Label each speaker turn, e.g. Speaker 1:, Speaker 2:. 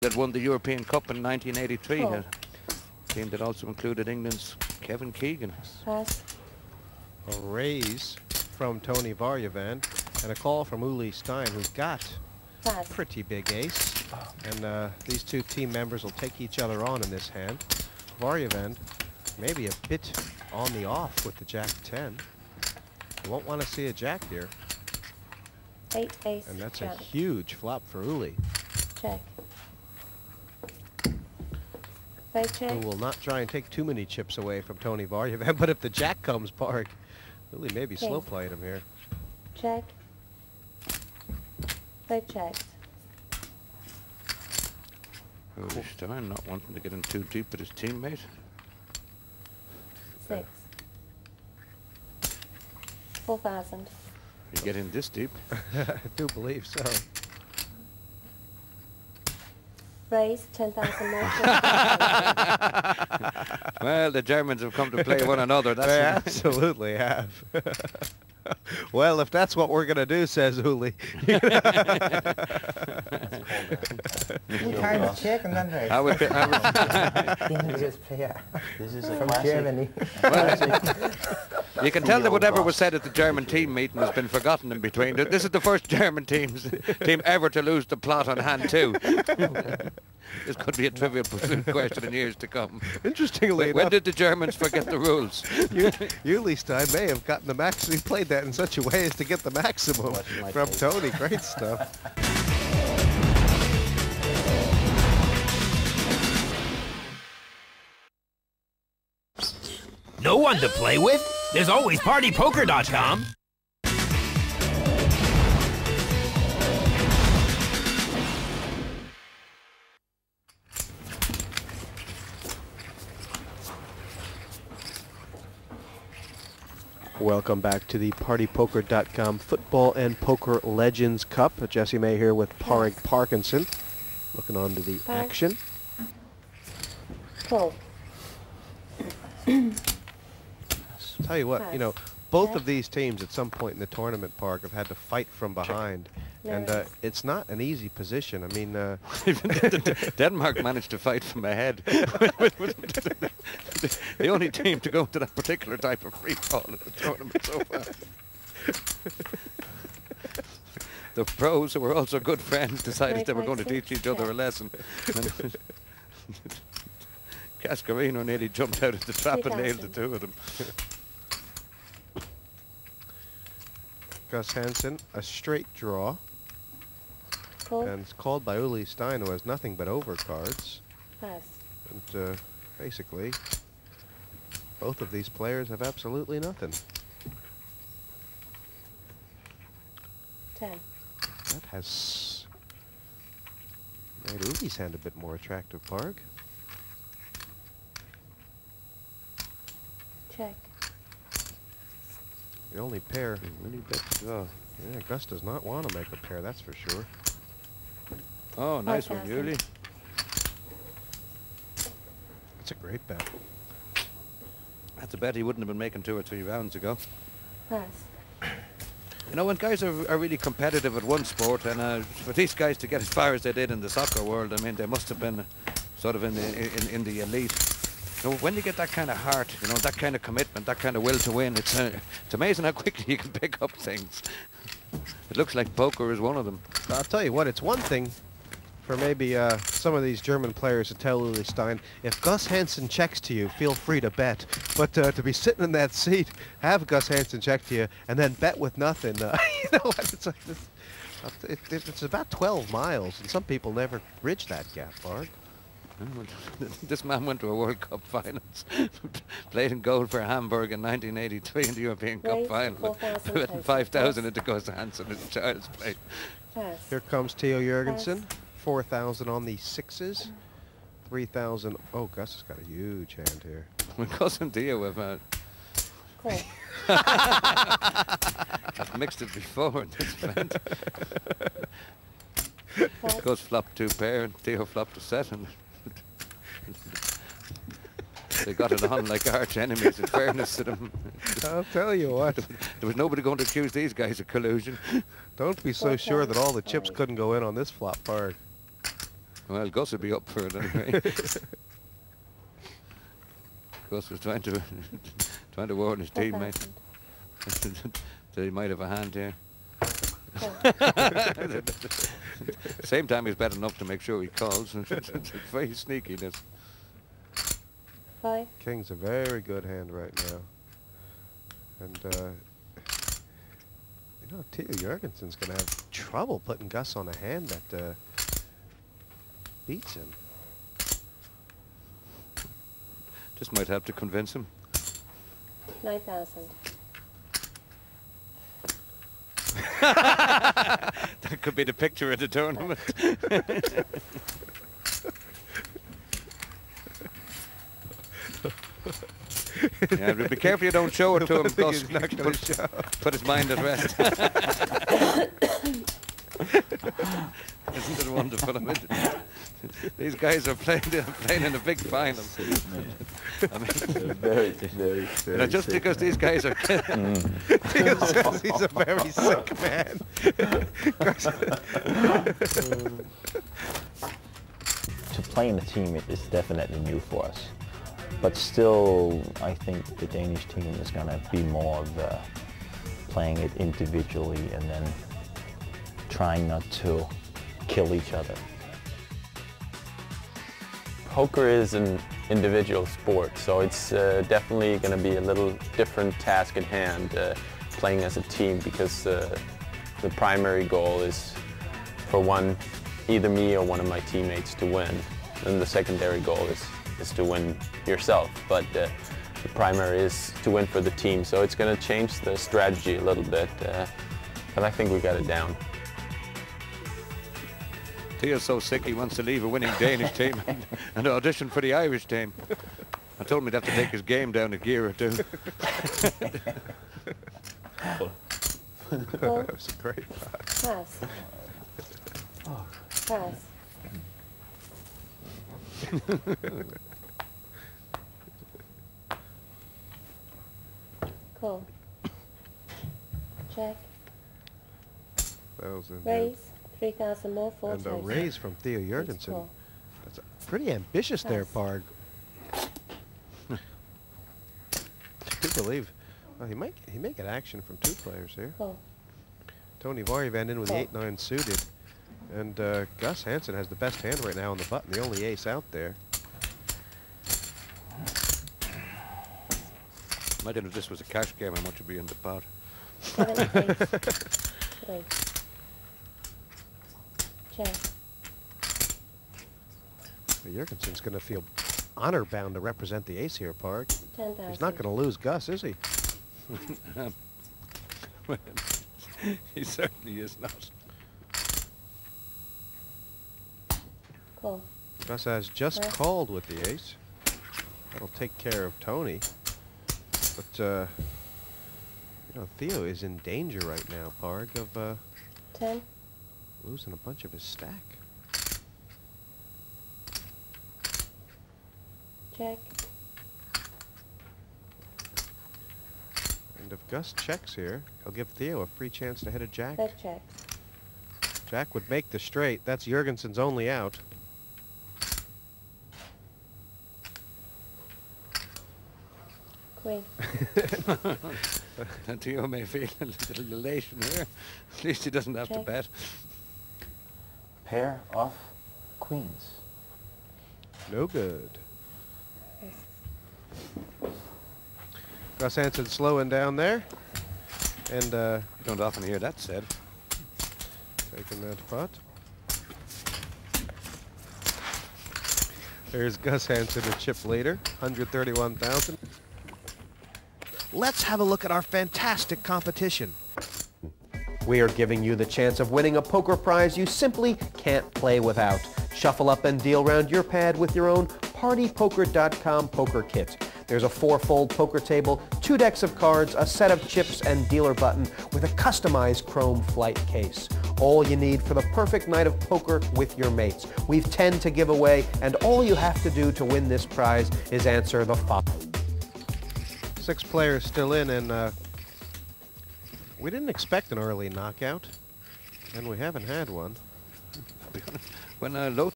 Speaker 1: that won the European Cup in 1983.
Speaker 2: Oh.
Speaker 1: A team that also included England's Kevin Keegan.
Speaker 2: Pass.
Speaker 3: A raise from Tony Varjavand and a call from Uli Stein, who's got
Speaker 2: Pass.
Speaker 3: a pretty big ace. And these two team members will take each other on in this hand. Varjavand maybe a bit on the off with the Jack 10. You won't want to see a Jack here.
Speaker 2: 8 ace.
Speaker 3: And that's
Speaker 2: Jack.
Speaker 3: a huge flop for Uli,
Speaker 2: Check. 5 check.
Speaker 3: who will not try and take too many chips away from Tony Varjavand. But if the Jack comes, Park, Uli may be
Speaker 2: Okay.
Speaker 3: slow playing him here.
Speaker 2: Check. 5 checks.
Speaker 1: Uli Stein not wanting to get in too deep with his teammate.
Speaker 2: 6. 4,000.
Speaker 1: You get in this deep.
Speaker 3: I do believe so.
Speaker 2: Raise 10,000 more.
Speaker 1: Well, the Germans have come to play one another.
Speaker 3: They
Speaker 1: That's
Speaker 3: absolutely have. Well, if that's what we're going to do, says Uli.
Speaker 4: Two times check and then raise.
Speaker 1: I would
Speaker 4: Dangerous player
Speaker 5: This is a
Speaker 4: from
Speaker 5: classic.
Speaker 4: Germany.
Speaker 1: You can tell that whatever was said at the German team meeting has been forgotten in between. This is the first German team ever to lose the plot on hand 2. This could be a Trivial Pursuit question in years to come.
Speaker 3: Interestingly
Speaker 1: When
Speaker 3: enough,
Speaker 1: did the Germans forget the rules?
Speaker 3: Uli Stein may have gotten the max. He played that in such a way as to get the maximum
Speaker 5: Watching my
Speaker 3: from
Speaker 5: tape.
Speaker 3: Tony. Great stuff.
Speaker 6: No one to play with? There's always PartyPoker.com.
Speaker 3: Welcome back to the PartyPoker.com Football and Poker Legends Cup. Jesse May here with Padraig Parkinson. Looking on to the
Speaker 2: Pass.
Speaker 3: action.
Speaker 2: Pull.
Speaker 3: Tell you what,
Speaker 2: Pass.
Speaker 3: you know, both
Speaker 2: Check.
Speaker 3: of these teams at some point in the tournament, Park, have had to fight from behind. And
Speaker 2: Nerves.
Speaker 3: it's not an easy position. I mean,
Speaker 1: Denmark managed to fight from ahead. The only team to go into that particular type of free fall in the tournament so far. The pros, who were also good friends, decided they were going to teach each other a lesson. Cascarino nearly jumped out of the trap and nailed the 2 of them.
Speaker 3: Gus Hansen, a straight draw.
Speaker 2: Pull.
Speaker 3: And it's called by Uli Stein, who has nothing but overcards.
Speaker 2: Pass.
Speaker 3: And basically, both of these players have absolutely nothing.
Speaker 2: 10.
Speaker 3: That has made Uli's hand a bit more attractive, Park.
Speaker 2: Check.
Speaker 3: The only pair.
Speaker 1: Really bet to draw.
Speaker 3: Yeah, Gus does not want to make a pair, that's for sure.
Speaker 1: Oh, nice one,
Speaker 2: 5,000.
Speaker 1: Uli.
Speaker 3: That's a great bet.
Speaker 1: That's a bet he wouldn't have been making 2 or 3 rounds ago.
Speaker 2: Pass.
Speaker 1: You know, when guys are really competitive at one sport, and for these guys to get as far as they did in the soccer world, I mean, they must have been sort of in the elite. You know, when you get that kind of heart, you know, that kind of commitment, that kind of will to win, it's amazing how quickly you can pick up things. It looks like poker is one of them.
Speaker 3: I'll tell you what, it's one thing for maybe some of these German players to tell Uli Stein, if Gus Hansen checks to you, feel free to bet. But to be sitting in that seat, have Gus Hansen check to you, and then bet with nothing, you know what, it's like this, it's about 12 miles, and some people never bridge that gap, Bart.
Speaker 1: This man went to a World Cup finals, played in goal for Hamburg in 1983 in the European Cup
Speaker 2: Raise
Speaker 1: final,
Speaker 2: 4,000
Speaker 1: betting 5,000 into Gus Hansen as a child's play.
Speaker 2: Pass.
Speaker 3: Here comes Theo Jurgensen, 4,000 on the 6s, 3,000, oh, Gus has got a huge hand here.
Speaker 1: When Gus and Theo have
Speaker 2: Call.
Speaker 1: I've mixed it before in this event.
Speaker 2: Pass.
Speaker 1: Gus flopped 2 pair and Theo flopped a set, and they got it on like arch enemies, in fairness to them.
Speaker 3: I'll tell you what,
Speaker 1: There was nobody going to accuse these guys of collusion.
Speaker 3: don't be so sure that all the chips couldn't go in on this flop, Bart.
Speaker 1: Well, Gus would be up for it anyway. Gus was trying to warn his teammate
Speaker 2: 4,000.
Speaker 1: that he might have a hand here.
Speaker 2: Call.
Speaker 1: Same time, he's bet enough to make sure he calls. It's very sneaky, this.
Speaker 2: 5.
Speaker 3: King's a very good hand right now. And, you know, Theo Jorgensen's going to have trouble putting Gus on a hand that beats him.
Speaker 1: Just might have to convince him.
Speaker 2: 9,000.
Speaker 1: That could be the picture of the tournament. Yeah, but be careful you don't show it to him, Gus.
Speaker 3: He's not going to show.
Speaker 1: Put his mind at rest. Isn't it wonderful? I mean, these guys are playing in a big final. I mean,
Speaker 5: Very,
Speaker 1: you know, just because these guys are
Speaker 3: Theo says he's a very sick man.
Speaker 5: To play in a team is definitely new for us. But still, I think the Danish team is going to be more of playing it individually and then trying not to kill each other.
Speaker 7: Poker is an individual sport, so it's definitely going to be a little different task at hand playing as a team, because the primary goal is for either me or one of my teammates to win, and the secondary goal is to win yourself, but the primary is to win for the team, so it's going to change the strategy a little bit, but I think we got it down.
Speaker 1: Theo's so sick he wants to leave a winning Danish team and audition for the Irish team. I told him he'd have to take his game down a gear or two.
Speaker 2: Call.
Speaker 3: That was a great pass.
Speaker 2: Pass. Pass. Call. Check.
Speaker 3: That was in
Speaker 2: Raise. 3,000 more.
Speaker 3: and a
Speaker 2: 4,000.
Speaker 3: raise from Theo Jorgensen.
Speaker 2: Call.
Speaker 3: That's pretty ambitious there,
Speaker 2: Pass.
Speaker 3: Parg. I believe. Well, he may get action from 2 players here.
Speaker 2: Call.
Speaker 3: Tony Varjevan in with the
Speaker 2: Call.
Speaker 3: 8-9 suited. And Gus Hansen has the best hand right now on the button, the only ace out there.
Speaker 1: Imagine if this was a cash game, how much would be in the pot.
Speaker 2: 7, 8. 3. Check.
Speaker 3: Jorgensen's going to feel honor bound to represent the ace here, Parg.
Speaker 2: 10,000.
Speaker 3: He's not going to lose Gus, is he?
Speaker 1: He certainly is not.
Speaker 2: Call.
Speaker 3: Gus has just
Speaker 2: Pass.
Speaker 3: called with the ace. That'll take care of Tony. But, you know, Theo is in danger right now, Parg, of
Speaker 2: 10.
Speaker 3: losing a bunch of his stack.
Speaker 2: Check.
Speaker 3: And if Gus checks here, he'll give Theo a free chance to hit a jack.
Speaker 2: Back check.
Speaker 3: Jack would make the straight. That's Jorgensen's only out.
Speaker 2: Queen.
Speaker 1: And Theo may feel a little elation here. At least he doesn't have to
Speaker 2: Check.
Speaker 1: bet.
Speaker 5: Pair of queens.
Speaker 3: No good.
Speaker 2: Yes.
Speaker 3: Gus Hansen slowing down there. And
Speaker 1: You don't often hear that said.
Speaker 3: taking that pot. There's Gus Hansen, a chip leader, 131,000. Let's have a look at our fantastic competition. We are giving you the chance of winning a poker prize you simply can't play without. Shuffle up and deal round your pad with your own PartyPoker.com poker kit. There's a 4-fold poker table, 2 decks of cards, a set of chips and dealer button with a customized chrome flight case. All you need for the perfect night of poker with your mates. We've 10 to give away, and all you have to do to win this prize is answer the following. 6 players still in, and we didn't expect an early knockout, and we haven't had one.
Speaker 1: When Lothar